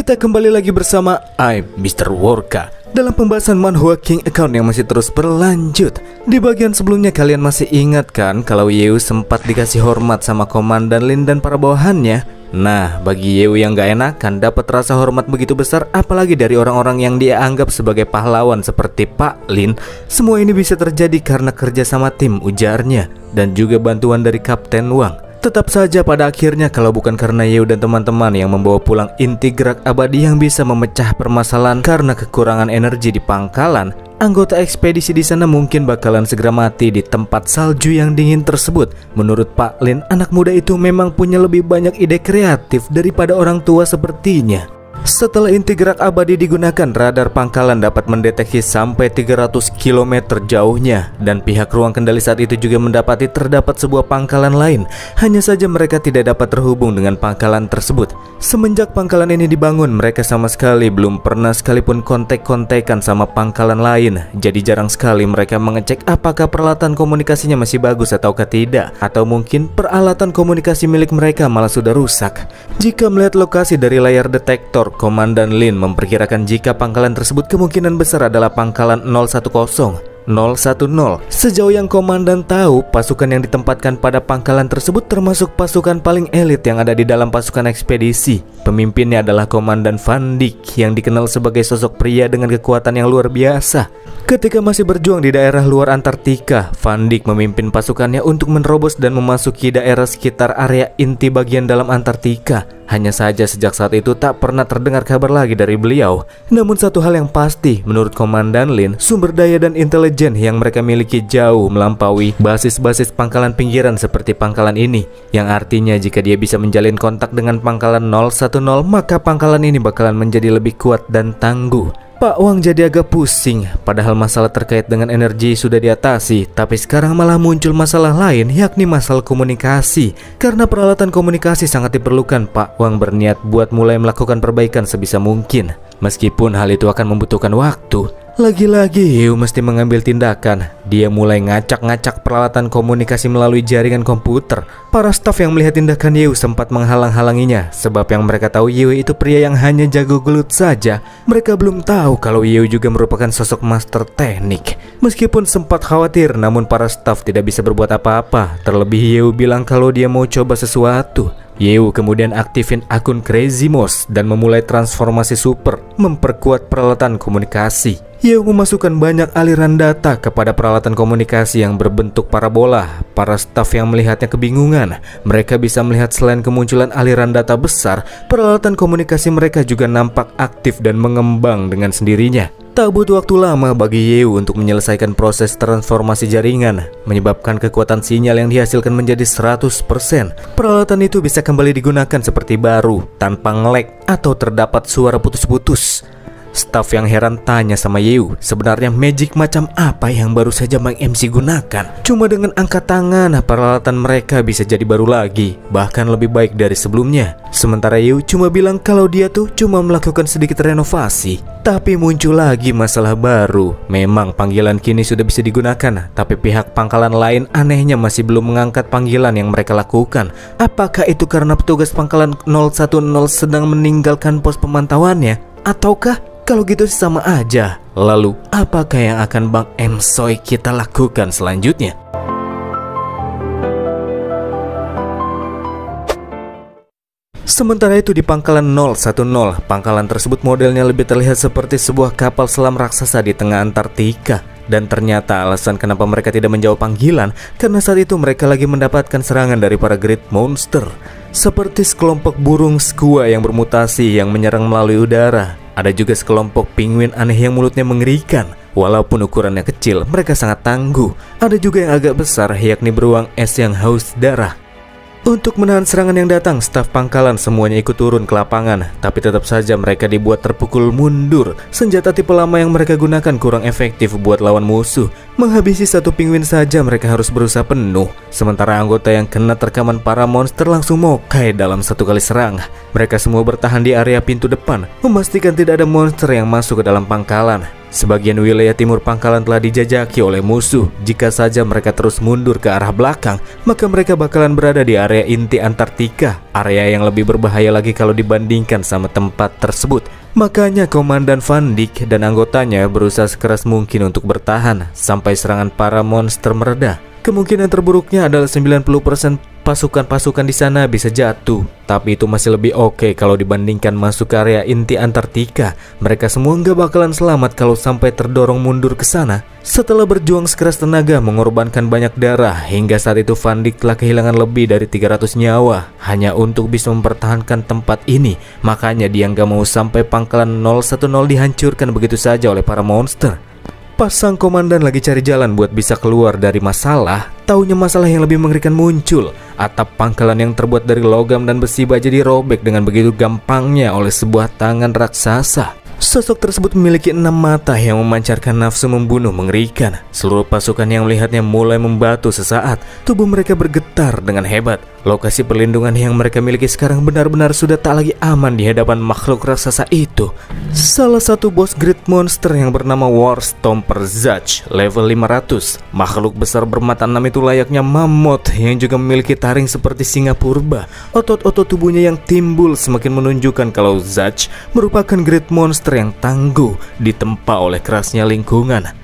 Kita kembali lagi bersama Mr. Worka dalam pembahasan Manhwa King Account yang masih terus berlanjut. Di bagian sebelumnya kalian masih ingat kan kalau Yeu sempat dikasih hormat sama Komandan Lin dan para bawahannya? Nah, bagi Yeu yang gak enakan dapat rasa hormat begitu besar, apalagi dari orang-orang yang dia anggap sebagai pahlawan seperti Pak Lin. Semua ini bisa terjadi karena kerja sama tim, ujarnya, dan juga bantuan dari Kapten Wang. Tetap saja pada akhirnya kalau bukan karena Yeu dan teman-teman yang membawa pulang inti gerak abadi yang bisa memecah permasalahan karena kekurangan energi di pangkalan, anggota ekspedisi di sana mungkin bakalan segera mati di tempat salju yang dingin tersebut. Menurut Pak Lin, anak muda itu memang punya lebih banyak ide kreatif daripada orang tua sepertinya. Setelah inti gerak abadi digunakan, radar pangkalan dapat mendeteksi sampai 300 km jauhnya. Dan pihak ruang kendali saat itu juga mendapati terdapat sebuah pangkalan lain. Hanya saja mereka tidak dapat terhubung dengan pangkalan tersebut. Semenjak pangkalan ini dibangun, mereka sama sekali belum pernah sekalipun kontak-kontakan sama pangkalan lain. Jadi jarang sekali mereka mengecek apakah peralatan komunikasinya masih bagus ataukah tidak. Atau mungkin peralatan komunikasi milik mereka malah sudah rusak. Jika melihat lokasi dari layar detektor, Komandan Lin memperkirakan jika pangkalan tersebut kemungkinan besar adalah pangkalan 010. Sejauh yang komandan tahu, pasukan yang ditempatkan pada pangkalan tersebut termasuk pasukan paling elit yang ada di dalam pasukan ekspedisi. Pemimpinnya adalah Komandan Van Dijk yang dikenal sebagai sosok pria dengan kekuatan yang luar biasa. Ketika masih berjuang di daerah luar Antartika, Van Dijk memimpin pasukannya untuk menerobos dan memasuki daerah sekitar area inti bagian dalam Antartika. Hanya saja sejak saat itu tak pernah terdengar kabar lagi dari beliau. Namun satu hal yang pasti, menurut Komandan Lin, sumber daya dan intelijen yang mereka miliki jauh melampaui basis-basis pangkalan pinggiran seperti pangkalan ini. Yang artinya jika dia bisa menjalin kontak dengan pangkalan 010, maka pangkalan ini bakalan menjadi lebih kuat dan tangguh. Pak Wang jadi agak pusing, padahal masalah terkait dengan energi sudah diatasi, tapi sekarang malah muncul masalah lain, yakni masalah komunikasi. Karena peralatan komunikasi sangat diperlukan, Pak Wang berniat buat mulai melakukan perbaikan sebisa mungkin. Meskipun hal itu akan membutuhkan waktu. Lagi-lagi Yeu mesti mengambil tindakan. Dia mulai ngacak-ngacak peralatan komunikasi melalui jaringan komputer. Para staf yang melihat tindakan Yeu sempat menghalang-halanginya, sebab yang mereka tahu Yeu itu pria yang hanya jago gelut saja. Mereka belum tahu kalau Yeu juga merupakan sosok master teknik. Meskipun sempat khawatir, namun para staf tidak bisa berbuat apa-apa. Terlebih Yeu bilang kalau dia mau coba sesuatu. Yeu kemudian aktifin akun Crazy Mouse dan memulai transformasi super, memperkuat peralatan komunikasi. Yeu memasukkan banyak aliran data kepada peralatan komunikasi yang berbentuk parabola. Para staf yang melihatnya kebingungan. Mereka bisa melihat selain kemunculan aliran data besar, peralatan komunikasi mereka juga nampak aktif dan mengembang dengan sendirinya. Tak butuh waktu lama bagi Yeu untuk menyelesaikan proses transformasi jaringan, menyebabkan kekuatan sinyal yang dihasilkan menjadi 100%. Peralatan itu bisa kembali digunakan seperti baru, tanpa nge-lag atau terdapat suara putus-putus. Staf yang heran tanya sama Yeu, sebenarnya magic macam apa yang baru saja Mang MC gunakan? Cuma dengan angkat tangan, peralatan mereka bisa jadi baru lagi, bahkan lebih baik dari sebelumnya. Sementara Yeu cuma bilang kalau dia tuh cuma melakukan sedikit renovasi. Tapi muncul lagi masalah baru. Memang panggilan kini sudah bisa digunakan, tapi pihak pangkalan lain anehnya masih belum mengangkat panggilan yang mereka lakukan. Apakah itu karena petugas pangkalan 010 sedang meninggalkan pos pemantauannya? Ataukah kalau gitu sama aja? Lalu apakah yang akan Bang Emsoy kita lakukan selanjutnya? Sementara itu di pangkalan 010, pangkalan tersebut modelnya lebih terlihat seperti sebuah kapal selam raksasa di tengah Antartika. Dan ternyata alasan kenapa mereka tidak menjawab panggilan karena saat itu mereka lagi mendapatkan serangan dari para great monster, seperti sekelompok burung skua yang bermutasi yang menyerang melalui udara. Ada juga sekelompok penguin aneh yang mulutnya mengerikan. Walaupun ukurannya kecil, mereka sangat tangguh. Ada juga yang agak besar, yakni beruang es yang haus darah. Untuk menahan serangan yang datang, staf pangkalan semuanya ikut turun ke lapangan. Tapi tetap saja mereka dibuat terpukul mundur. Senjata tipe lama yang mereka gunakan kurang efektif buat lawan musuh. Menghabisi satu penguin saja mereka harus berusaha penuh. Sementara anggota yang kena terkaman para monster langsung mokai dalam satu kali serang. Mereka semua bertahan di area pintu depan, memastikan tidak ada monster yang masuk ke dalam pangkalan. Sebagian wilayah timur pangkalan telah dijajaki oleh musuh. Jika saja mereka terus mundur ke arah belakang, maka mereka bakalan berada di area inti Antartika, area yang lebih berbahaya lagi kalau dibandingkan sama tempat tersebut. Makanya Komandan Van Dijk dan anggotanya berusaha sekeras mungkin untuk bertahan sampai serangan para monster mereda. Kemungkinan terburuknya adalah 90% pasukan-pasukan di sana bisa jatuh, tapi itu masih lebih oke kalau dibandingkan masuk ke area inti Antartika. Mereka semua nggak bakalan selamat kalau sampai terdorong mundur ke sana. Setelah berjuang sekeras tenaga, mengorbankan banyak darah, hingga saat itu Van Dijk telah kehilangan lebih dari 300 nyawa hanya untuk bisa mempertahankan tempat ini. Makanya dia nggak mau sampai pangkalan 010 dihancurkan begitu saja oleh para monster. Pas sang komandan lagi cari jalan buat bisa keluar dari masalah, taunya masalah yang lebih mengerikan muncul. Atap pangkalan yang terbuat dari logam dan besi baja dirobek dengan begitu gampangnya oleh sebuah tangan raksasa. Sosok tersebut memiliki 6 mata yang memancarkan nafsu membunuh mengerikan. Seluruh pasukan yang melihatnya mulai membatu sesaat. Tubuh mereka bergetar dengan hebat. Lokasi perlindungan yang mereka miliki sekarang benar-benar sudah tak lagi aman di hadapan makhluk raksasa itu. Salah satu bos Great Monster yang bernama War Stomper Zach, level 500. Makhluk besar bermata 6 itu layaknya mammoth yang juga memiliki taring seperti singa purba. Otot-otot tubuhnya yang timbul semakin menunjukkan kalau Zach merupakan Great Monster yang tangguh ditempa oleh kerasnya lingkungan.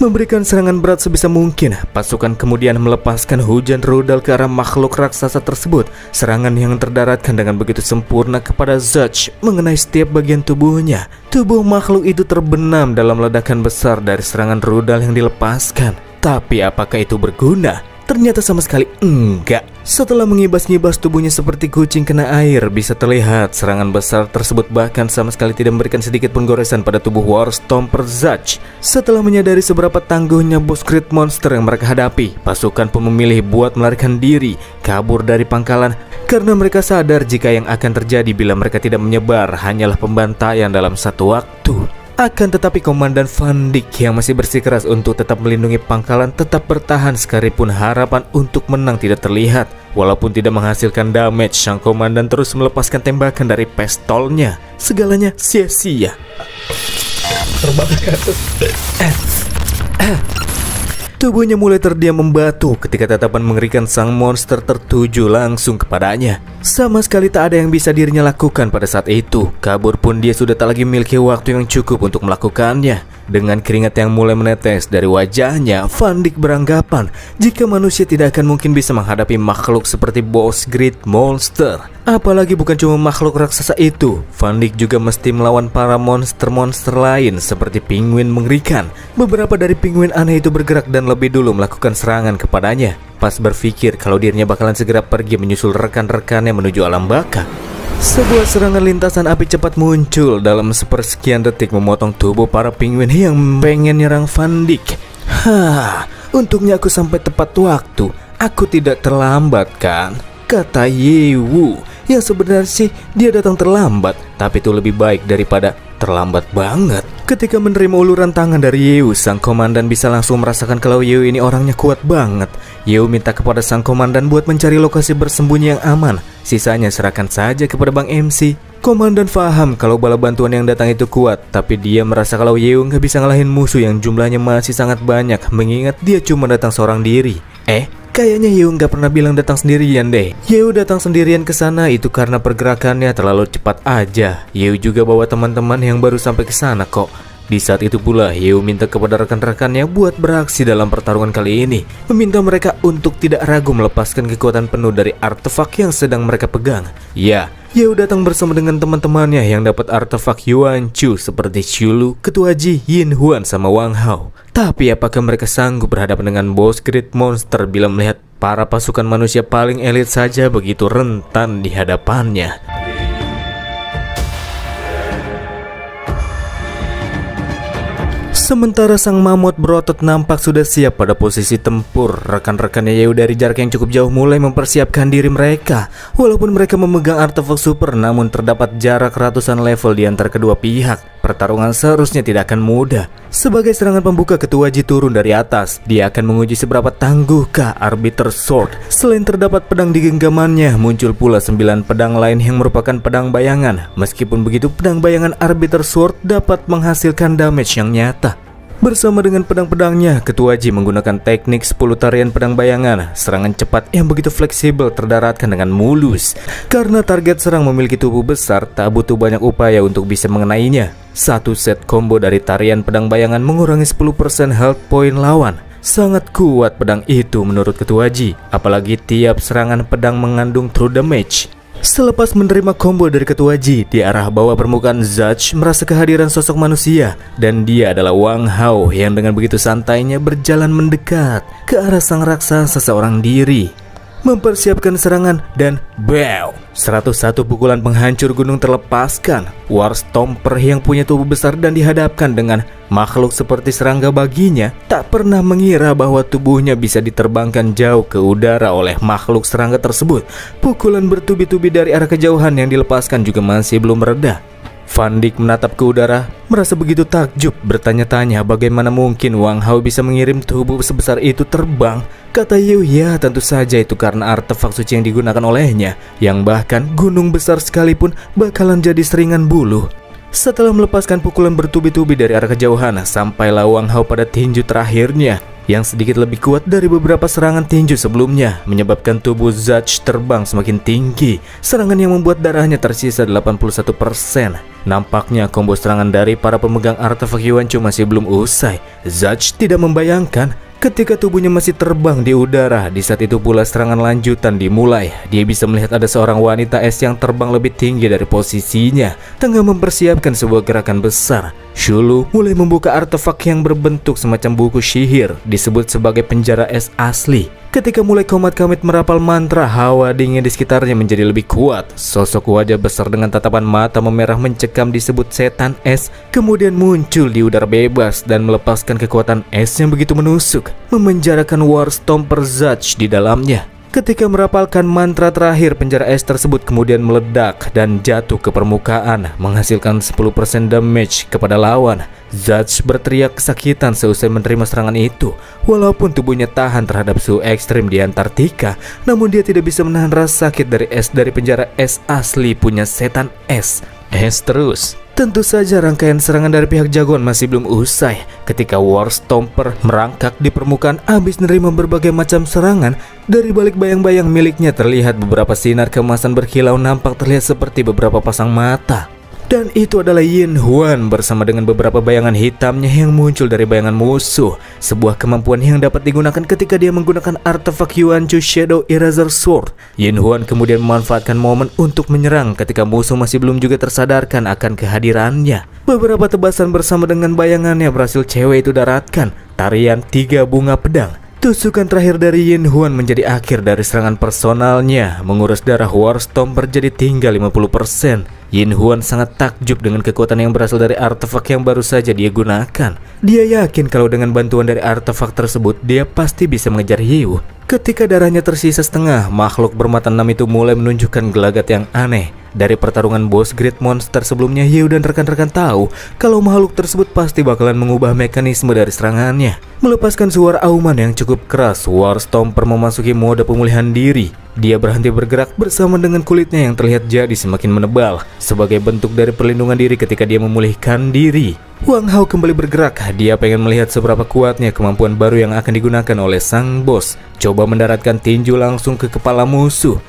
Memberikan serangan berat sebisa mungkin, pasukan kemudian melepaskan hujan rudal ke arah makhluk raksasa tersebut. Serangan yang terdaratkan dengan begitu sempurna kepada Zach mengenai setiap bagian tubuhnya. Tubuh makhluk itu terbenam dalam ledakan besar dari serangan rudal yang dilepaskan. Tapi apakah itu berguna? Ternyata sama sekali enggak. Setelah mengibas-ngibas tubuhnya seperti kucing kena air, bisa terlihat serangan besar tersebut bahkan sama sekali tidak memberikan sedikit pun goresan pada tubuh War Stomper Zach. Setelah menyadari seberapa tangguhnya bos Great Monster yang mereka hadapi, pasukan pun memilih buat melarikan diri, kabur dari pangkalan, karena mereka sadar jika yang akan terjadi bila mereka tidak menyebar hanyalah pembantaian dalam satu waktu. Akan tetapi Komandan Van Dijk yang masih bersikeras untuk tetap melindungi pangkalan tetap bertahan sekalipun harapan untuk menang tidak terlihat. Walaupun tidak menghasilkan damage, sang komandan terus melepaskan tembakan dari pistolnya. Segalanya sia-sia. Tubuhnya mulai terdiam membatu ketika tatapan mengerikan sang monster tertuju langsung kepadanya. Sama sekali tak ada yang bisa dirinya lakukan pada saat itu. Kabur pun dia sudah tak lagi memiliki waktu yang cukup untuk melakukannya. Dengan keringat yang mulai menetes dari wajahnya, Van Dijk beranggapan jika manusia tidak akan mungkin bisa menghadapi makhluk seperti bos Great Monster. Apalagi bukan cuma makhluk raksasa itu, Van Dijk juga mesti melawan para monster-monster lain seperti penguin mengerikan. Beberapa dari penguin aneh itu bergerak dan lebih dulu melakukan serangan kepadanya. Pas berpikir kalau dirinya bakalan segera pergi menyusul rekan-rekannya menuju alam baka, sebuah serangan lintasan api cepat muncul dalam sepersekian detik memotong tubuh para penguin yang pengen nyerang Van Dijk. Untungnya aku sampai tepat waktu. Aku tidak terlambat kan? Kata Ye Wu. Ya sebenarnya sih dia datang terlambat, tapi itu lebih baik daripada terlambat banget. Ketika menerima uluran tangan dari Ye Wu, sang komandan bisa langsung merasakan kalau Ye Wu ini orangnya kuat banget. Ye Wu minta kepada sang komandan buat mencari lokasi bersembunyi yang aman. Sisanya serahkan saja kepada Bang MC. Komandan paham kalau bala bantuan yang datang itu kuat, tapi dia merasa kalau Ye Wu nggak bisa ngalahin musuh yang jumlahnya masih sangat banyak, mengingat dia cuma datang seorang diri. Kayaknya Ye Wu nggak pernah bilang datang sendirian deh. Ye Wu datang sendirian ke sana itu karena pergerakannya terlalu cepat aja. Ye Wu juga bawa teman-teman yang baru sampai ke sana kok. Di saat itu pula Ye Wu minta kepada rekan-rekannya buat beraksi dalam pertarungan kali ini, meminta mereka untuk tidak ragu melepaskan kekuatan penuh dari artefak yang sedang mereka pegang. Ya, Ye Wu datang bersama dengan teman-temannya yang dapat artefak Yuan Chu seperti Shulu, Ketua Ji, Yin Huan, sama Wang Hao. Tapi apakah mereka sanggup berhadapan dengan bos Great Monster bila melihat para pasukan manusia paling elit saja begitu rentan di hadapannya? Sementara sang mamut berotot nampak sudah siap pada posisi tempur, rekan-rekannya Ye Wu dari jarak yang cukup jauh mulai mempersiapkan diri mereka. Walaupun mereka memegang artefak super, namun terdapat jarak ratusan level di antara kedua pihak. pertarungan seharusnya tidak akan mudah. Sebagai serangan pembuka, Ketua Ji turun dari atas. Dia akan menguji seberapa tangguhkah Arbiter Sword. Selain terdapat pedang di genggamannya, muncul pula 9 pedang lain yang merupakan pedang bayangan. Meskipun begitu, pedang bayangan Arbiter Sword dapat menghasilkan damage yang nyata. Bersama dengan pedang-pedangnya, Ketua Ji menggunakan teknik 10 tarian pedang bayangan. Serangan cepat yang begitu fleksibel terdaratkan dengan mulus. Karena target serang memiliki tubuh besar, tak butuh banyak upaya untuk bisa mengenainya. Satu set combo dari tarian pedang bayangan mengurangi 10% health point lawan. Sangat kuat pedang itu menurut Ketua Ji. Apalagi tiap serangan pedang mengandung true damage. Selepas menerima combo dari Ketua Ji, di arah bawah permukaan Zach merasa kehadiran sosok manusia. Dan dia adalah Wang Hao yang dengan begitu santainya berjalan mendekat ke arah sang raksasa seorang diri, mempersiapkan serangan dan BAW! 101 pukulan penghancur gunung terlepaskan. War Stomper yang punya tubuh besar dan dihadapkan dengan makhluk seperti serangga baginya, tak pernah mengira bahwa tubuhnya bisa diterbangkan jauh ke udara oleh makhluk serangga tersebut. Pukulan bertubi-tubi dari arah kejauhan yang dilepaskan juga masih belum mereda. Van Dijk menatap ke udara, merasa begitu takjub, bertanya-tanya bagaimana mungkin Wang Hao bisa mengirim tubuh sebesar itu terbang. Kata Yu, ya tentu saja itu karena artefak suci yang digunakan olehnya, yang bahkan gunung besar sekalipun bakalan jadi seringan bulu. Setelah melepaskan pukulan bertubi-tubi dari arah kejauhan, sampailah Wang Hao pada tinju terakhirnya, yang sedikit lebih kuat dari beberapa serangan tinju sebelumnya, menyebabkan tubuh Zach terbang semakin tinggi. Serangan yang membuat darahnya tersisa 81%. Nampaknya combo serangan dari para pemegang artefak Yuanchu masih belum usai. Zach tidak membayangkan ketika tubuhnya masih terbang di udara. Di saat itu pula serangan lanjutan dimulai. Dia bisa melihat ada seorang wanita es yang terbang lebih tinggi dari posisinya, tengah mempersiapkan sebuah gerakan besar. Shulu mulai membuka artefak yang berbentuk semacam buku sihir, disebut sebagai penjara es asli. Ketika mulai komat-kamit merapal mantra, hawa dingin di sekitarnya menjadi lebih kuat. Sosok wajah besar dengan tatapan mata memerah mencekam disebut setan es, kemudian muncul di udara bebas dan melepaskan kekuatan es yang begitu menusuk, memenjarakan War Stomper Zach di dalamnya. Ketika merapalkan mantra terakhir, penjara es tersebut kemudian meledak dan jatuh ke permukaan, menghasilkan 10% damage kepada lawan. Zach berteriak kesakitan seusai menerima serangan itu. Walaupun tubuhnya tahan terhadap suhu ekstrim di Antartika, namun dia tidak bisa menahan rasa sakit dari es dari penjara es asli punya setan es. Es terus. Tentu saja rangkaian serangan dari pihak jagoan masih belum usai. Ketika War Stomper merangkak di permukaan habis menerima berbagai macam serangan, dari balik bayang-bayang miliknya terlihat beberapa sinar keemasan berkilau nampak terlihat seperti beberapa pasang mata. Dan itu adalah Yin Huan bersama dengan beberapa bayangan hitamnya yang muncul dari bayangan musuh. Sebuah kemampuan yang dapat digunakan ketika dia menggunakan artefak Yuanchu Shadow Eraser Sword. Yin Huan kemudian memanfaatkan momen untuk menyerang ketika musuh masih belum juga tersadarkan akan kehadirannya. Beberapa tebasan bersama dengan bayangannya berhasil cewek itu daratkan. Tarian 3 bunga pedang. Tusukan terakhir dari Yin Huan menjadi akhir dari serangan personalnya, menguras darah War Stomper jadi tinggal 50%. Yin Huan sangat takjub dengan kekuatan yang berasal dari artefak yang baru saja dia gunakan. Dia yakin kalau dengan bantuan dari artefak tersebut, dia pasti bisa mengejar Hiu. Ketika darahnya tersisa setengah, makhluk bermata 6 itu mulai menunjukkan gelagat yang aneh. Dari pertarungan boss Great Monster sebelumnya, Hiu dan rekan-rekan tahu kalau makhluk tersebut pasti bakalan mengubah mekanisme dari serangannya. Melepaskan suara auman yang cukup keras, War Stomper memasuki mode pemulihan diri. Dia berhenti bergerak bersama dengan kulitnya yang terlihat jadi semakin menebal, sebagai bentuk dari perlindungan diri ketika dia memulihkan diri. Wang Hao kembali bergerak. Dia pengen melihat seberapa kuatnya kemampuan baru yang akan digunakan oleh sang bos. Coba mendaratkan tinju langsung ke kepala musuh.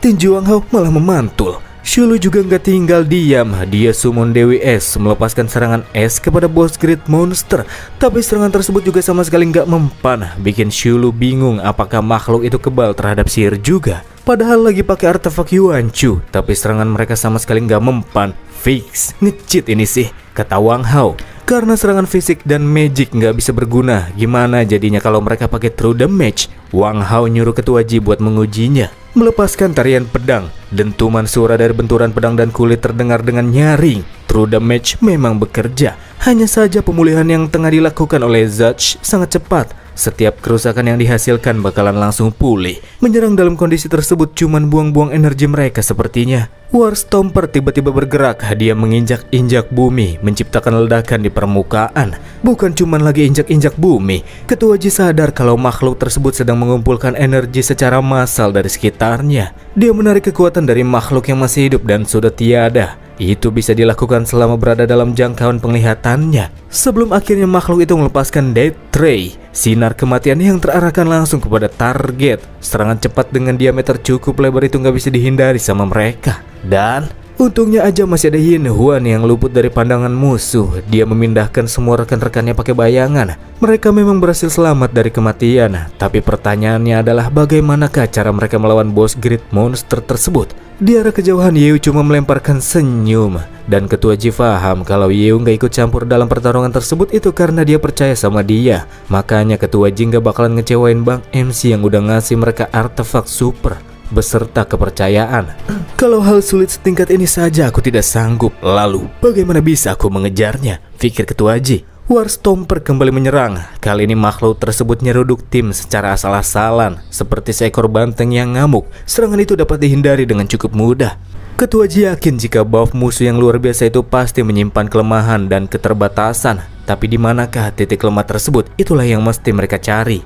Tinju Wang Hao malah memantul. Shulu juga nggak tinggal diam. Dia summon Dewi Es, melepaskan serangan es kepada bos Great Monster. Tapi serangan tersebut juga sama sekali nggak mempan, bikin Shulu bingung apakah makhluk itu kebal terhadap sihir juga. Padahal lagi pakai artefak Yuanchu, tapi serangan mereka sama sekali nggak mempan. Fix, nge-cheat ini sih, kata Wang Hao. Karena serangan fisik dan magic nggak bisa berguna, gimana jadinya kalau mereka pakai true damage? Wang Hao nyuruh Ketua Ji buat mengujinya. Melepaskan tarian pedang, dentuman suara dari benturan pedang dan kulit terdengar dengan nyaring. True damage memang bekerja. Hanya saja pemulihan yang tengah dilakukan oleh Zach sangat cepat. Setiap kerusakan yang dihasilkan bakalan langsung pulih. Menyerang dalam kondisi tersebut cuman buang-buang energi mereka sepertinya. War Stomper tiba-tiba bergerak. Dia menginjak-injak bumi, menciptakan ledakan di permukaan. Bukan cuman lagi injak-injak bumi, Ketua Ji sadar kalau makhluk tersebut sedang mengumpulkan energi secara massal dari sekitarnya. Dia menarik kekuatan dari makhluk yang masih hidup dan sudah tiada. Itu bisa dilakukan selama berada dalam jangkauan penglihatannya. Sebelum akhirnya makhluk itu melepaskan Death Ray, sinar kematian yang terarahkan langsung kepada target. Serangan cepat dengan diameter cukup lebar itu nggak bisa dihindari sama mereka. Dan untungnya aja masih ada Yin Huan yang luput dari pandangan musuh. Dia memindahkan semua rekan-rekannya pakai bayangan. Mereka memang berhasil selamat dari kematian. Tapi pertanyaannya adalah bagaimanakah cara mereka melawan bos Great Monster tersebut? Di arah kejauhan Yu cuma melemparkan senyum. Dan Ketua Ji paham kalau Yu nggak ikut campur dalam pertarungan tersebut itu karena dia percaya sama dia. Makanya Ketua Ji nggak bakalan ngecewain Bang MC yang udah ngasih mereka artefak super beserta kepercayaan. Kalau hal sulit setingkat ini saja aku tidak sanggup, lalu bagaimana bisa aku mengejarnya? Pikir Ketua Ji. War Stomper kembali menyerang. Kali ini makhluk tersebut nyeruduk tim secara asal-asalan, seperti seekor banteng yang ngamuk. Serangan itu dapat dihindari dengan cukup mudah. Ketua Ji yakin jika buff musuh yang luar biasa itu pasti menyimpan kelemahan dan keterbatasan. Tapi di manakah titik lemah tersebut? Itulah yang mesti mereka cari.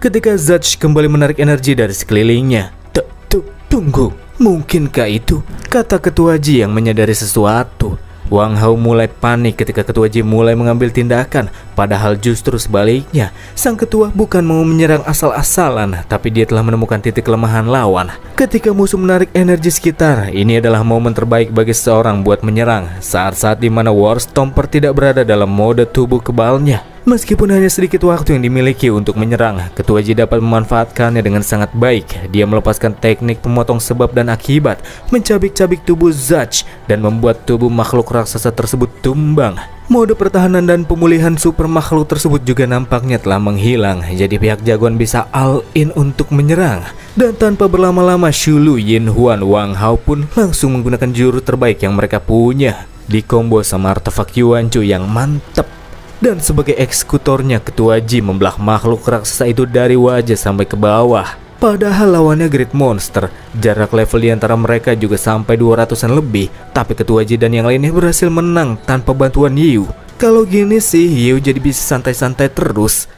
Ketika Zatch kembali menarik energi dari sekelilingnya. Tunggu, mungkinkah itu? Kata Ketua Ji yang menyadari sesuatu. Wang Hao mulai panik ketika Ketua Ji mulai mengambil tindakan. Padahal justru sebaliknya, sang ketua bukan mau menyerang asal-asalan, tapi dia telah menemukan titik kelemahan lawan. Ketika musuh menarik energi sekitar, ini adalah momen terbaik bagi seseorang buat menyerang. Saat-saat dimana War Stomper tidak berada dalam mode tubuh kebalnya. Meskipun hanya sedikit waktu yang dimiliki untuk menyerang, Ketua Ji dapat memanfaatkannya dengan sangat baik. Dia melepaskan teknik pemotong sebab dan akibat, mencabik-cabik tubuh Zatch, dan membuat tubuh makhluk raksasa tersebut tumbang. Mode pertahanan dan pemulihan super makhluk tersebut juga nampaknya telah menghilang. Jadi pihak jagoan bisa all in untuk menyerang. Dan tanpa berlama-lama, Shulu, Yin Huan, Wang Hao pun langsung menggunakan jurus terbaik yang mereka punya. Dikombo sama artefak Yuan Chu yang mantep. Dan sebagai eksekutornya, Ketua Ji membelah makhluk raksasa itu dari wajah sampai ke bawah. Padahal lawannya Great Monster, jarak level di antara mereka juga sampai 200-an lebih. Tapi Ketua Ji dan yang lainnya berhasil menang tanpa bantuan Yu. Kalau gini sih, Yu jadi bisa santai-santai terus.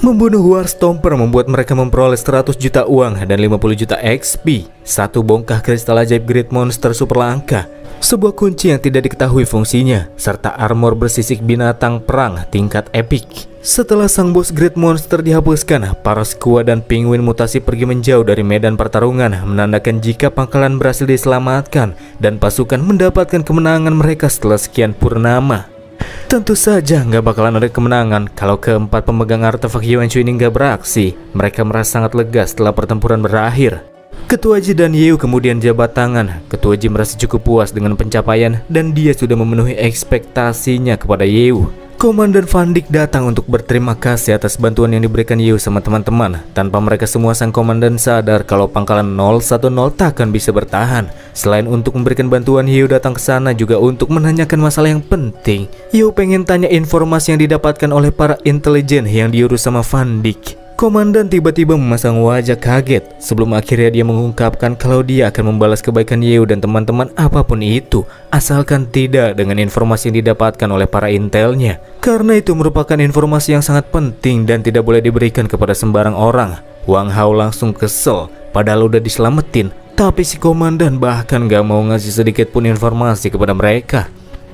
Membunuh War Stomper membuat mereka memperoleh 100 juta uang dan 50 juta XP. Satu bongkah kristal ajaib Great Monster super langka. Sebuah kunci yang tidak diketahui fungsinya, serta armor bersisik binatang perang tingkat epic. Setelah sang bos Great Monster dihapuskan, para Squad dan Penguin mutasi pergi menjauh dari medan pertarungan, menandakan jika pangkalan berhasil diselamatkan dan pasukan mendapatkan kemenangan mereka setelah sekian purnama. Tentu saja nggak bakalan ada kemenangan kalau keempat pemegang artefak Yuan Chu ini nggak beraksi. Mereka merasa sangat lega setelah pertempuran berakhir. Ketua Ji dan Yu kemudian jabat tangan. Ketua Ji merasa cukup puas dengan pencapaian dan dia sudah memenuhi ekspektasinya kepada Yu. Komandan Van Dyck datang untuk berterima kasih atas bantuan yang diberikan Yu sama teman-teman. Tanpa mereka semua, sang komandan sadar kalau pangkalan 010 takkan bisa bertahan. Selain untuk memberikan bantuan, Yu datang ke sana juga untuk menanyakan masalah yang penting. Yu pengen tanya informasi yang didapatkan oleh para intelijen yang diurus sama Van Dyck. Komandan tiba-tiba memasang wajah kaget sebelum akhirnya dia mengungkapkan kalau dia akan membalas kebaikan Yu dan teman-teman apapun itu, asalkan tidak dengan informasi yang didapatkan oleh para intelnya. Karena itu merupakan informasi yang sangat penting dan tidak boleh diberikan kepada sembarang orang. Wang Hao langsung kesel, padahal udah diselamatin, tapi si komandan bahkan gak mau ngasih sedikit pun informasi kepada mereka.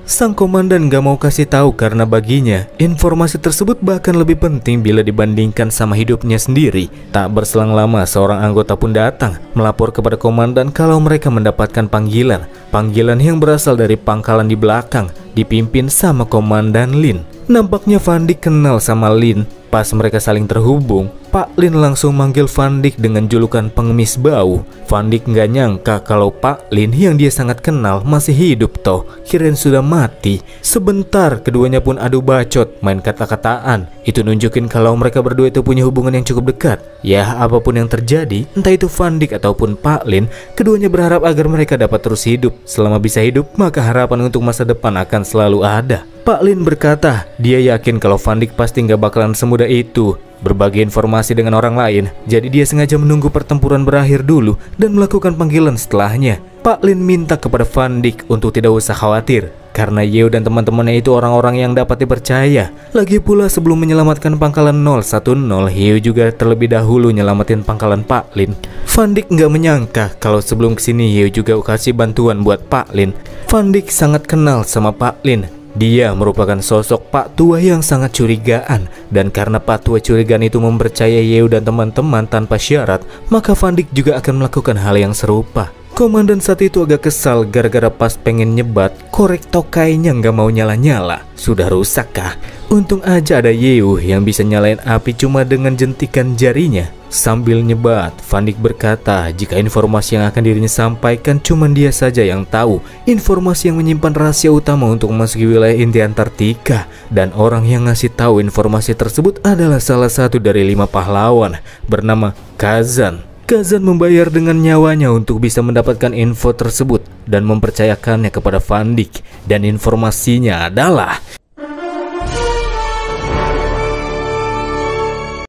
Sang komandan gak mau kasih tahu karena baginya informasi tersebut bahkan lebih penting bila dibandingkan sama hidupnya sendiri. Tak berselang lama seorang anggota pun datang melapor kepada komandan kalau mereka mendapatkan panggilan yang berasal dari pangkalan di belakang dipimpin sama Komandan Lin. Nampaknya Van Dyck kenal sama Lin. Pas mereka saling terhubung, Pak Lin langsung manggil Van Dyck dengan julukan pengemis bau. Van Dyck nggak nyangka kalau Pak Lin yang dia sangat kenal masih hidup toh, kirain sudah mati. Sebentar keduanya pun adu bacot, main kata-kataan. Itu nunjukin kalau mereka berdua itu punya hubungan yang cukup dekat. Ya apapun yang terjadi, entah itu Van Dyck ataupun Pak Lin, keduanya berharap agar mereka dapat terus hidup. Selama bisa hidup, maka harapan untuk masa depan akan selalu ada. Pak Lin berkata, dia yakin kalau Van Dyck pasti nggak bakalan semudah itu berbagi informasi dengan orang lain. Jadi dia sengaja menunggu pertempuran berakhir dulu dan melakukan panggilan setelahnya. Pak Lin minta kepada Van Dijk untuk tidak usah khawatir, karena Yeo dan teman-temannya itu orang-orang yang dapat dipercaya. Lagi pula sebelum menyelamatkan pangkalan 010, Yeo juga terlebih dahulu nyelamatin pangkalan Pak Lin. Van Dijk nggak menyangka kalau sebelum kesini Yeo juga kasih bantuan buat Pak Lin. Van Dijk sangat kenal sama Pak Lin. Dia merupakan sosok Pak Tua yang sangat curigaan, dan karena Pak Tua curigaan itu mempercayai Yeo dan teman-teman tanpa syarat, maka Van Dijk juga akan melakukan hal yang serupa. Komandan saat itu agak kesal gara-gara pas pengen nyebat, korek tokainya nggak mau nyala-nyala. Sudah rusak kah? Untung aja ada Yeo yang bisa nyalain api cuma dengan jentikan jarinya. Sambil nyebat, Van Dijk berkata jika informasi yang akan dirinya sampaikan cuma dia saja yang tahu. Informasi yang menyimpan rahasia utama untuk memasuki wilayah inti Antartika. Dan orang yang ngasih tahu informasi tersebut adalah salah satu dari 5 pahlawan bernama Kazan. Kazan membayar dengan nyawanya untuk bisa mendapatkan info tersebut dan mempercayakannya kepada Van Dijk. Dan informasinya adalah